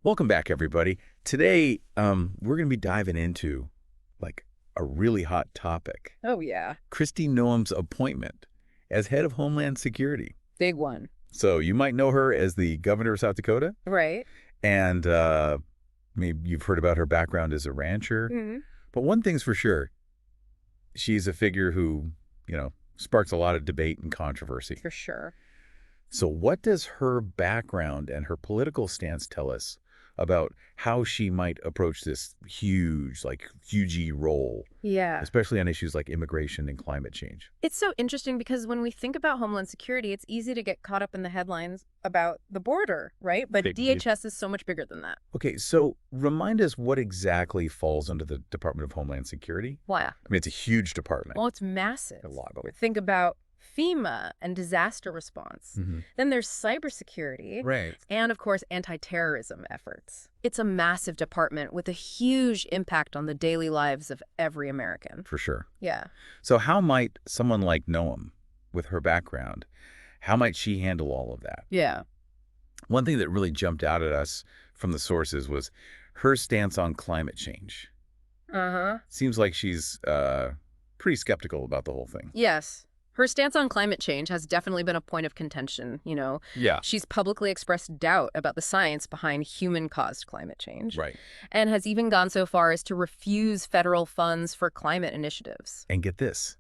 Welcome back, everybody. Today, we're going to be diving into, like, a really hot topic. Oh, yeah. Kristi Noem's appointment as head of Homeland Security. Big one. So you might know her as the governor of South Dakota, Right. and maybe you've heard about her background as a rancher. Mm-hmm. But one thing's for sure, she's a figure who, sparks a lot of debate and controversy. For sure. So what does her background and her political stance tell us about how she might approach this huge role, Yeah. especially on issues like immigration and climate change? It's so interesting because when we think about Homeland Security, it's easy to get caught up in the headlines about the border, right? But DHS is so much bigger than that. Okay, so remind us what exactly falls under the Department of Homeland Security. Wow. I mean, it's a huge department. Well, it's massive. A lot of it. Think about FEMA and disaster response. Then there's cybersecurity. Right. And, of course, anti-terrorism efforts. It's a massive department with a huge impact on the daily lives of every American. For sure. Yeah. So how might someone like Noem, with her background, how might she handle all of that? Yeah. One thing that really jumped out at us from the sources was her stance on climate change. Uh-huh. Seems like she's pretty skeptical about the whole thing. Yes. Her stance on climate change has definitely been a point of contention, Yeah. She's publicly expressed doubt about the science behind human-caused climate change. Right. And has even gone so far as to refuse federal funds for climate initiatives. And get this.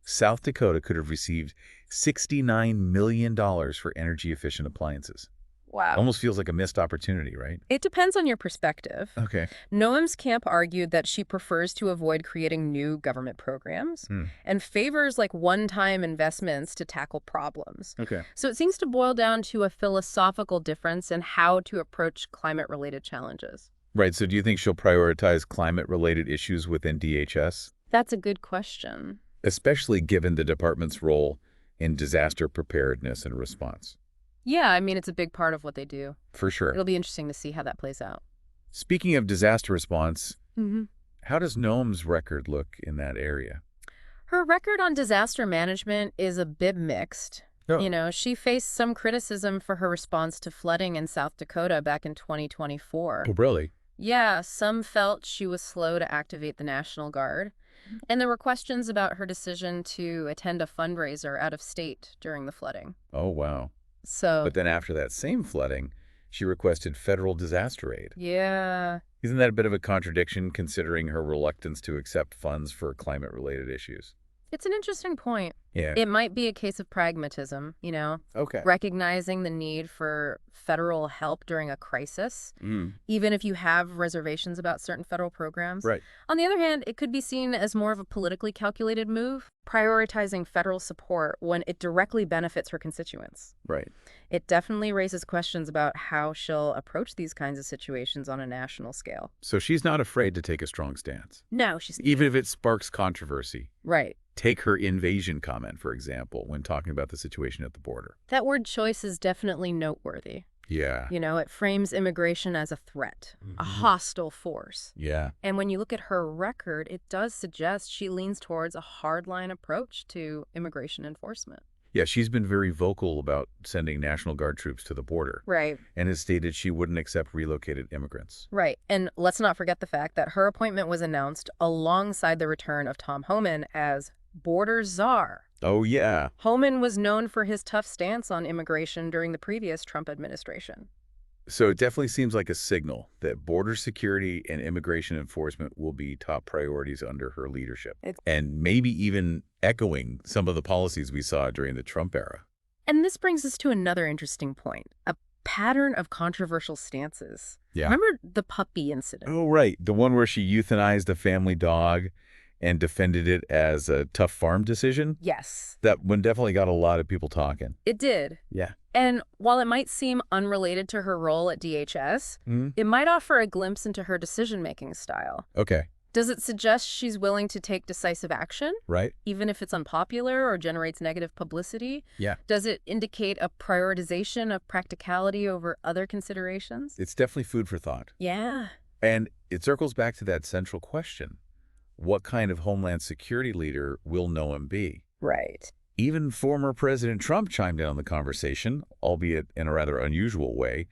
South Dakota could have received $69 million for energy-efficient appliances. Wow. Almost feels like a missed opportunity, right? It depends on your perspective. Okay. Noem's camp argued that she prefers to avoid creating new government programs and favors one-time investments to tackle problems. Okay. So it seems to boil down to a philosophical difference in how to approach climate-related challenges. Right. So do you think she'll prioritize climate-related issues within DHS? That's a good question. Especially given the department's role in disaster preparedness and response. Yeah, I mean, it's a big part of what they do. For sure. It'll be interesting to see how that plays out. Speaking of disaster response, how does Noem's record look in that area? Her record on disaster management is a bit mixed. Oh. She faced some criticism for her response to flooding in South Dakota back in 2024. Oh, really? Yeah, some felt she was slow to activate the National Guard. And there were questions about her decision to attend a fundraiser out of state during the flooding. Oh, wow. So, But then after that same flooding, she requested federal disaster aid. yeah. Isn't that a bit of a contradiction considering her reluctance to accept funds for climate-related issues? It's an interesting point. Yeah. It might be a case of pragmatism, Okay. recognizing the need for federal help during a crisis, even if you have reservations about certain federal programs. Right. On the other hand, it could be seen as more of a politically calculated move, prioritizing federal support when it directly benefits her constituents. Right. It definitely raises questions about how she'll approach these kinds of situations on a national scale. So she's not afraid to take a strong stance, No, she's... even if it sparks controversy. Right. Take her invasion comment, for example, when talking about the situation at the border. That word choice is definitely noteworthy. Yeah. It frames immigration as a threat, a hostile force. Yeah. And when you look at her record, it does suggest she leans towards a hardline approach to immigration enforcement. Yeah, she's been very vocal about sending National Guard troops to the border. Right. And has stated she wouldn't accept relocated immigrants. Right. And let's not forget the fact that her appointment was announced alongside the return of Tom Homan as border czar. Oh, yeah. Homan was known for his tough stance on immigration during the previous Trump administration. So it definitely seems like a signal that border security and immigration enforcement will be top priorities under her leadership. And maybe even echoing some of the policies we saw during the Trump era. And this brings us to another interesting point, a pattern of controversial stances. Yeah. Remember the puppy incident? Oh, right. The one where she euthanized a family dog and defended it as a tough farm decision? Yes. That one definitely got a lot of people talking. It did. Yeah. And while it might seem unrelated to her role at DHS, it might offer a glimpse into her decision-making style. Okay. Does it suggest she's willing to take decisive action? Right. Even if it's unpopular or generates negative publicity? Yeah. Does it indicate a prioritization of practicality over other considerations? It's definitely food for thought. Yeah. And it circles back to that central question. What kind of Homeland Security leader will Noem be? Right. Even former President Trump chimed in on the conversation, albeit in a rather unusual way,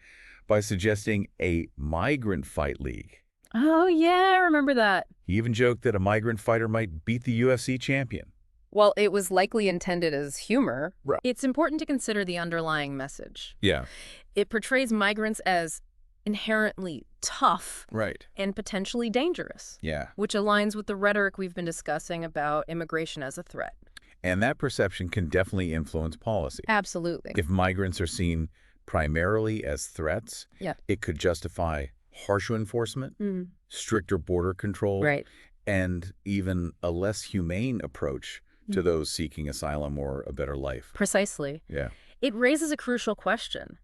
by suggesting a migrant fight league. Oh, yeah, I remember that. He even joked that a migrant fighter might beat the UFC champion. Well, it was likely intended as humor. Right. It's important to consider the underlying message. Yeah. It portrays migrants as inherently tough Right. and potentially dangerous, Yeah. which aligns with the rhetoric we've been discussing about immigration as a threat. And that perception can definitely influence policy. Absolutely. If migrants are seen primarily as threats, Yeah. it could justify harsher enforcement, stricter border control, Right. and even a less humane approach to those seeking asylum or a better life. Precisely. Yeah. It raises a crucial question.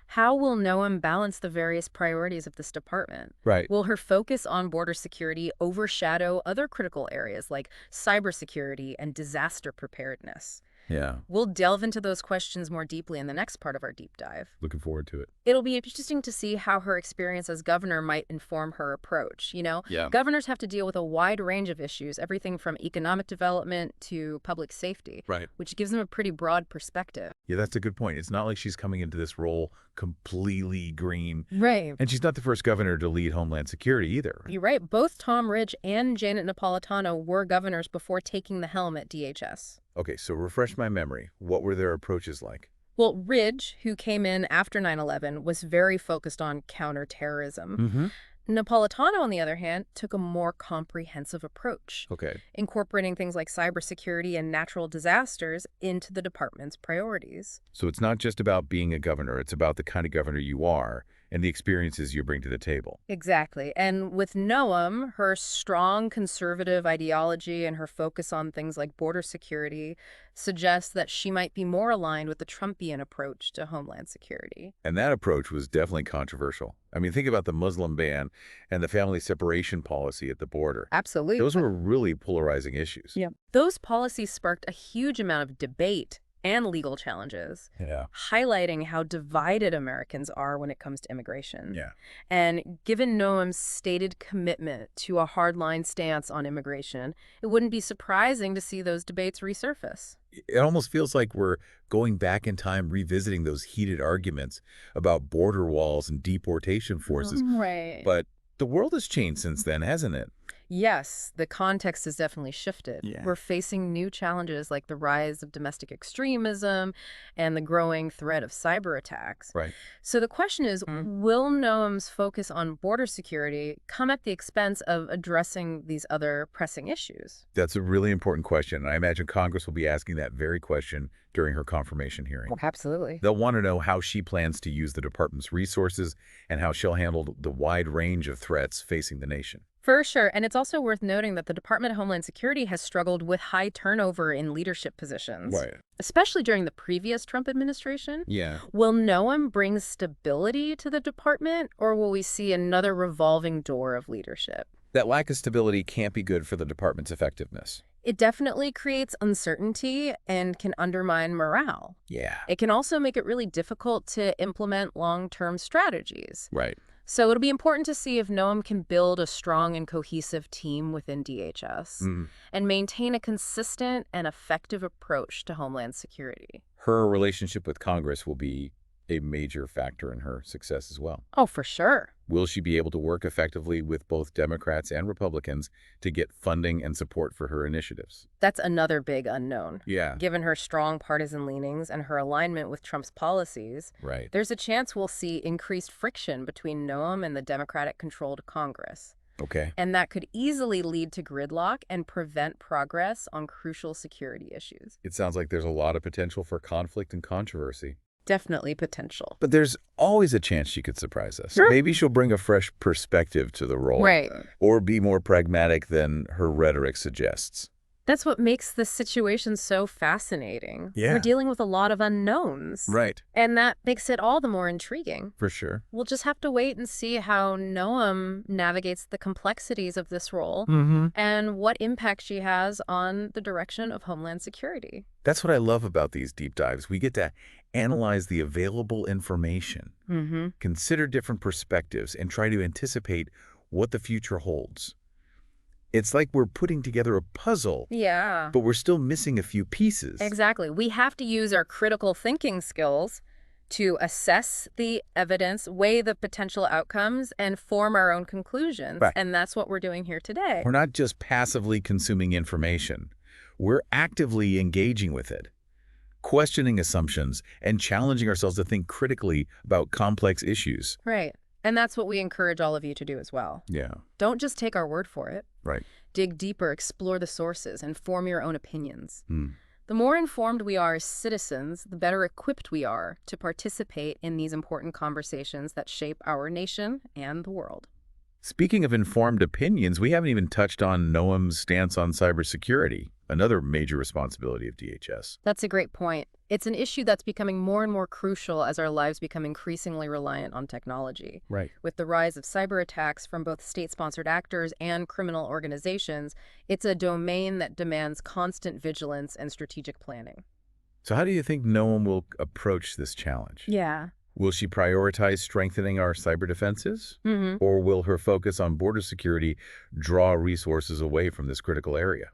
How will Noem balance the various priorities of this department? Right. Will her focus on border security overshadow other critical areas like cybersecurity and disaster preparedness? Yeah. We'll delve into those questions more deeply in the next part of our deep dive. Looking forward to it. It'll be interesting to see how her experience as governor might inform her approach. Yeah. Governors have to deal with a wide range of issues, everything from economic development to public safety, Right. which gives them a pretty broad perspective. Yeah, that's a good point. It's not like she's coming into this role completely green. Right. And she's not the first governor to lead Homeland Security either. You're right. Both Tom Ridge and Janet Napolitano were governors before taking the helm at DHS. Okay, so refresh my memory. What were their approaches like? Well, Ridge, who came in after 9/11, was very focused on counterterrorism. Mm-hmm. Napolitano, on the other hand, took a more comprehensive approach, Okay. incorporating things like cybersecurity and natural disasters into the department's priorities. So it's not just about being a governor. It's about the kind of governor you are and the experiences you bring to the table. Exactly. And with Noem, her strong conservative ideology and her focus on things like border security suggests that she might be more aligned with the Trumpian approach to Homeland Security. And that approach was definitely controversial. I mean, think about the Muslim ban and the family separation policy at the border. Absolutely. Those were really polarizing issues. Yeah. Those policies sparked a huge amount of debate and legal challenges, Yeah. highlighting how divided Americans are when it comes to immigration. Yeah. And given Noem's stated commitment to a hardline stance on immigration, it wouldn't be surprising to see those debates resurface. It almost feels like we're going back in time, revisiting those heated arguments about border walls and deportation forces. Right. But the world has changed since then, hasn't it? Yes, the context has definitely shifted. Yeah. We're facing new challenges like the rise of domestic extremism and the growing threat of cyber attacks. Right. So the question is, will Noem's focus on border security come at the expense of addressing these other pressing issues? That's a really important question. And I imagine Congress will be asking that very question during her confirmation hearing. Absolutely. They'll want to know how she plans to use the department's resources and how she'll handle the wide range of threats facing the nation. For sure. And it's also worth noting that the Department of Homeland Security has struggled with high turnover in leadership positions, especially during the previous Trump administration. Yeah. Will Noem bring stability to the department, or will we see another revolving door of leadership? That lack of stability can't be good for the department's effectiveness. It definitely creates uncertainty and can undermine morale. Yeah. It can also make it really difficult to implement long-term strategies. Right. So it'll be important to see if Noem can build a strong and cohesive team within DHS and maintain a consistent and effective approach to Homeland Security. Her relationship with Congress will be a major factor in her success as well. Oh, for sure. Will she be able to work effectively with both Democrats and Republicans to get funding and support for her initiatives? That's another big unknown. Yeah. Given her strong partisan leanings and her alignment with Trump's policies, Right. there's a chance we'll see increased friction between Noem and the Democratic-controlled Congress. Okay. And that could easily lead to gridlock and prevent progress on crucial security issues. It sounds like there's a lot of potential for conflict and controversy. Definitely potential. But there's always a chance she could surprise us. Sure. Maybe she'll bring a fresh perspective to the role. Right. Or be more pragmatic than her rhetoric suggests. That's what makes this situation so fascinating. Yeah. We're dealing with a lot of unknowns. Right. And that makes it all the more intriguing. For sure. We'll just have to wait and see how Noem navigates the complexities of this role and what impact she has on the direction of Homeland Security. That's what I love about these deep dives. We get to analyze the available information, consider different perspectives, and try to anticipate what the future holds. It's like we're putting together a puzzle, Yeah. but we're still missing a few pieces. Exactly. We have to use our critical thinking skills to assess the evidence, weigh the potential outcomes, and form our own conclusions. Right. And that's what we're doing here today. We're not just passively consuming information. We're actively engaging with it, questioning assumptions, and challenging ourselves to think critically about complex issues. Right. And that's what we encourage all of you to do as well. Yeah. Don't just take our word for it. Right. Dig deeper, explore the sources, and form your own opinions. Hmm. The more informed we are as citizens, the better equipped we are to participate in these important conversations that shape our nation and the world. Speaking of informed opinions, we haven't even touched on Noem's stance on cybersecurity, another major responsibility of DHS. That's a great point. It's an issue that's becoming more and more crucial as our lives become increasingly reliant on technology. Right. With the rise of cyber attacks from both state-sponsored actors and criminal organizations, it's a domain that demands constant vigilance and strategic planning. So how do you think Noem will approach this challenge? Yeah. Will she prioritize strengthening our cyber defenses? Mm-hmm. Or will her focus on border security draw resources away from this critical area?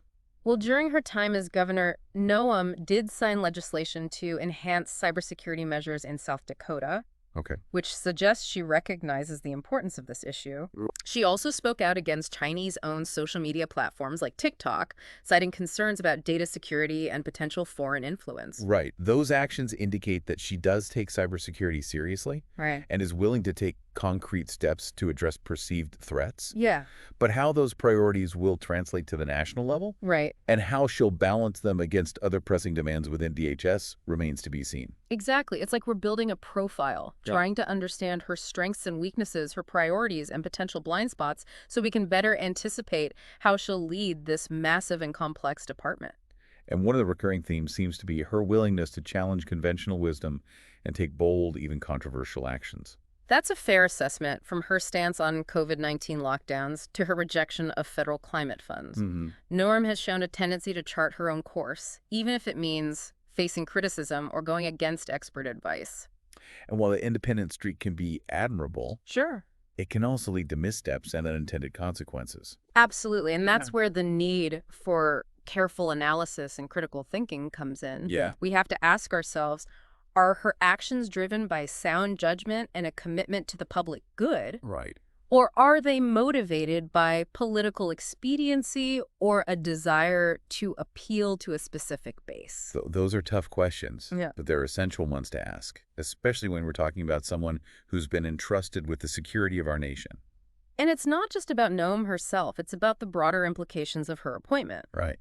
Well, during her time as governor, Noem did sign legislation to enhance cybersecurity measures in South Dakota, Okay. which suggests she recognizes the importance of this issue. She also spoke out against Chinese-owned social media platforms like TikTok, citing concerns about data security and potential foreign influence. Right. Those actions indicate that she does take cybersecurity seriously Right. and is willing to take concrete steps to address perceived threats. Yeah. But how those priorities will translate to the national level Right. and how she'll balance them against other pressing demands within DHS remains to be seen. Exactly. It's like we're building a profile, Yeah. trying to understand her strengths and weaknesses, her priorities and potential blind spots, so we can better anticipate how she'll lead this massive and complex department. And one of the recurring themes seems to be her willingness to challenge conventional wisdom and take bold, even controversial actions. That's a fair assessment, from her stance on COVID-19 lockdowns to her rejection of federal climate funds. Noem has shown a tendency to chart her own course, even if it means facing criticism or going against expert advice. And while the independent streak can be admirable, Sure. it can also lead to missteps and unintended consequences. Absolutely. And that's where the need for careful analysis and critical thinking comes in. Yeah. We have to ask ourselves, are her actions driven by sound judgment and a commitment to the public good? Right. Or are they motivated by political expediency or a desire to appeal to a specific base? So those are tough questions, Yeah. but they're essential ones to ask, especially when we're talking about someone who's been entrusted with the security of our nation. And it's not just about Noem herself. It's about the broader implications of her appointment. Right.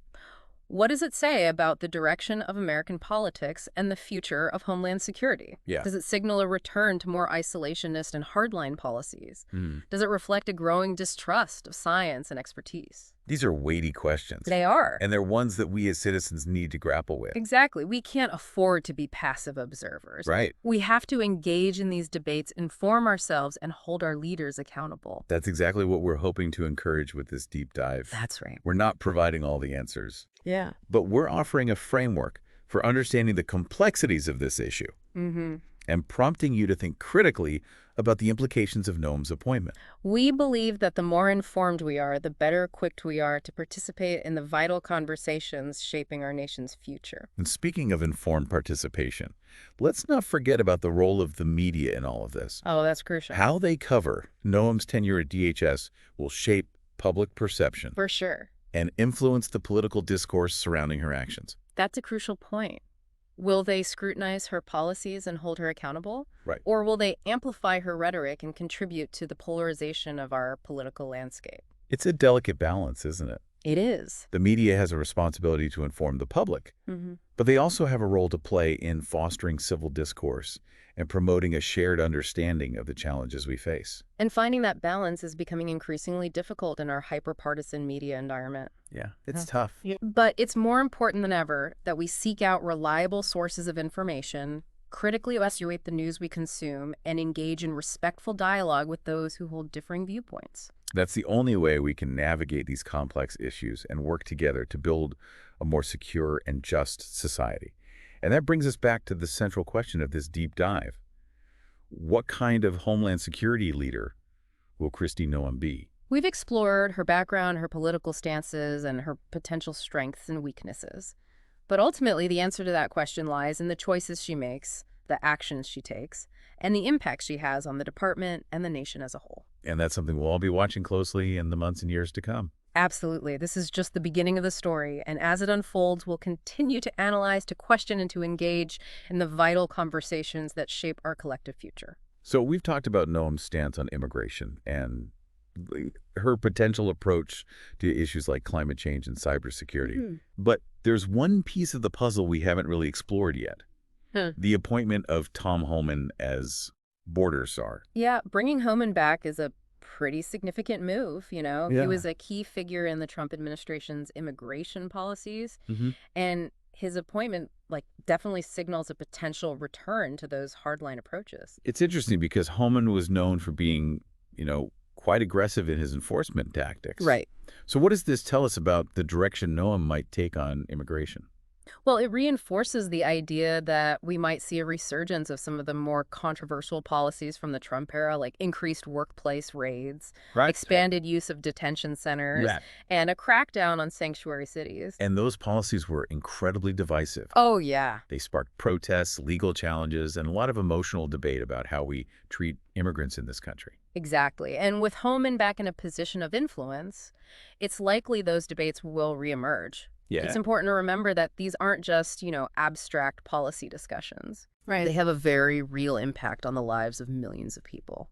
What does it say about the direction of American politics and the future of Homeland Security? Yeah. Does it signal a return to more isolationist and hardline policies? Does it reflect a growing distrust of science and expertise? These are weighty questions. They are. And they're ones that we as citizens need to grapple with. Exactly. We can't afford to be passive observers. Right. We have to engage in these debates, inform ourselves, and hold our leaders accountable. That's exactly what we're hoping to encourage with this deep dive. That's right. We're not providing all the answers, Yeah. but we're offering a framework for understanding the complexities of this issue and prompting you to think critically about the implications of Noem's appointment. We believe that the more informed we are, the better equipped we are to participate in the vital conversations shaping our nation's future. And speaking of informed participation, let's not forget about the role of the media in all of this. Oh, that's crucial. How they cover Noem's tenure at DHS will shape public perception For sure. and influence the political discourse surrounding her actions. That's a crucial point. Will they scrutinize her policies and hold her accountable? Right. Or will they amplify her rhetoric and contribute to the polarization of our political landscape? It's a delicate balance, isn't it? It is. The media has a responsibility to inform the public, but they also have a role to play in fostering civil discourse and promoting a shared understanding of the challenges we face. And finding that balance is becoming increasingly difficult in our hyper-partisan media environment. Yeah, it's tough. But it's more important than ever that we seek out reliable sources of information, critically evaluate the news we consume, and engage in respectful dialogue with those who hold differing viewpoints. That's the only way we can navigate these complex issues and work together to build a more secure and just society. And that brings us back to the central question of this deep dive. What kind of Homeland Security leader will Kristi Noem be? We've explored her background, her political stances, and her potential strengths and weaknesses. But ultimately, the answer to that question lies in the choices she makes, the actions she takes, and the impact she has on the department and the nation as a whole. And that's something we'll all be watching closely in the months and years to come. Absolutely. This is just the beginning of the story, and as it unfolds, we'll continue to analyze, to question, and to engage in the vital conversations that shape our collective future. So we've talked about Noem's stance on immigration and her potential approach to issues like climate change and cybersecurity. But there's one piece of the puzzle we haven't really explored yet. The appointment of Tom Homan as border czar. Yeah, bringing Homan back is a pretty significant move, you know. Yeah. He was a key figure in the Trump administration's immigration policies, and his appointment definitely signals a potential return to those hardline approaches. It's interesting because Homan was known for being, quite aggressive in his enforcement tactics. Right. So what does this tell us about the direction Noem might take on immigration? Well, it reinforces the idea that we might see a resurgence of some of the more controversial policies from the Trump era, like increased workplace raids, expanded use of detention centers, and a crackdown on sanctuary cities. And those policies were incredibly divisive. Oh, yeah. They sparked protests, legal challenges, and a lot of emotional debate about how we treat immigrants in this country. Exactly. And with Homan back in a position of influence, it's likely those debates will reemerge. Yeah. It's important to remember that these aren't just, abstract policy discussions. Right. They have a very real impact on the lives of millions of people.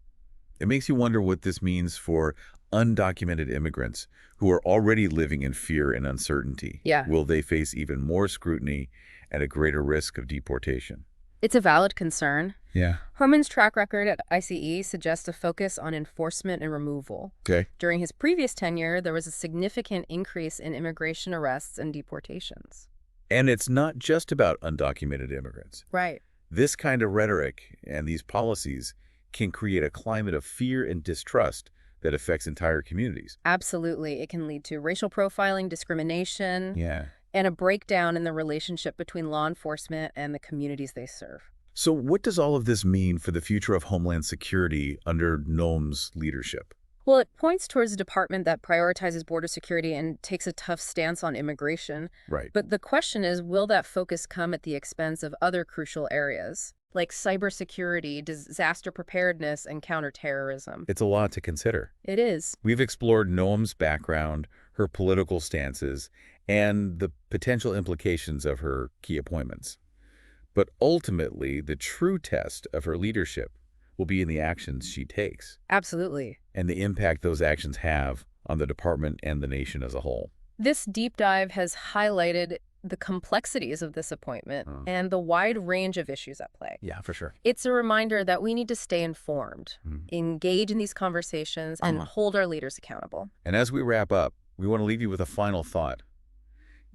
It makes you wonder what this means for undocumented immigrants who are already living in fear and uncertainty. Yeah. Will they face even more scrutiny and a greater risk of deportation? It's a valid concern. Yeah. Homan's track record at ICE suggests a focus on enforcement and removal. Okay. During his previous tenure, there was a significant increase in immigration arrests and deportations. And it's not just about undocumented immigrants. Right. This kind of rhetoric and these policies can create a climate of fear and distrust that affects entire communities. Absolutely. It can lead to racial profiling, discrimination, and a breakdown in the relationship between law enforcement and the communities they serve. So what does all of this mean for the future of Homeland Security under Noem's leadership? Well, it points towards a department that prioritizes border security and takes a tough stance on immigration. Right. But the question is, will that focus come at the expense of other crucial areas, like cybersecurity, disaster preparedness, and counterterrorism? It's a lot to consider. It is. We've explored Noem's background, her political stances, and the potential implications of her key appointments. But ultimately, the true test of her leadership will be in the actions she takes. Absolutely. And the impact those actions have on the department and the nation as a whole. This deep dive has highlighted the complexities of this appointment and the wide range of issues at play. Yeah, for sure. It's a reminder that we need to stay informed, engage in these conversations, and hold our leaders accountable. And as we wrap up, we want to leave you with a final thought.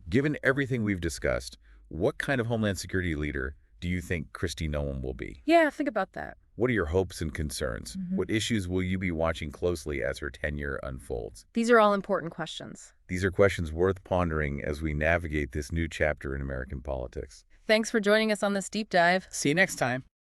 Given everything we've discussed, what kind of Homeland Security leader do you think Kristi Noem will be? Yeah, think about that. What are your hopes and concerns? What issues will you be watching closely as her tenure unfolds? These are all important questions. These are questions worth pondering as we navigate this new chapter in American politics. Thanks for joining us on this deep dive. See you next time.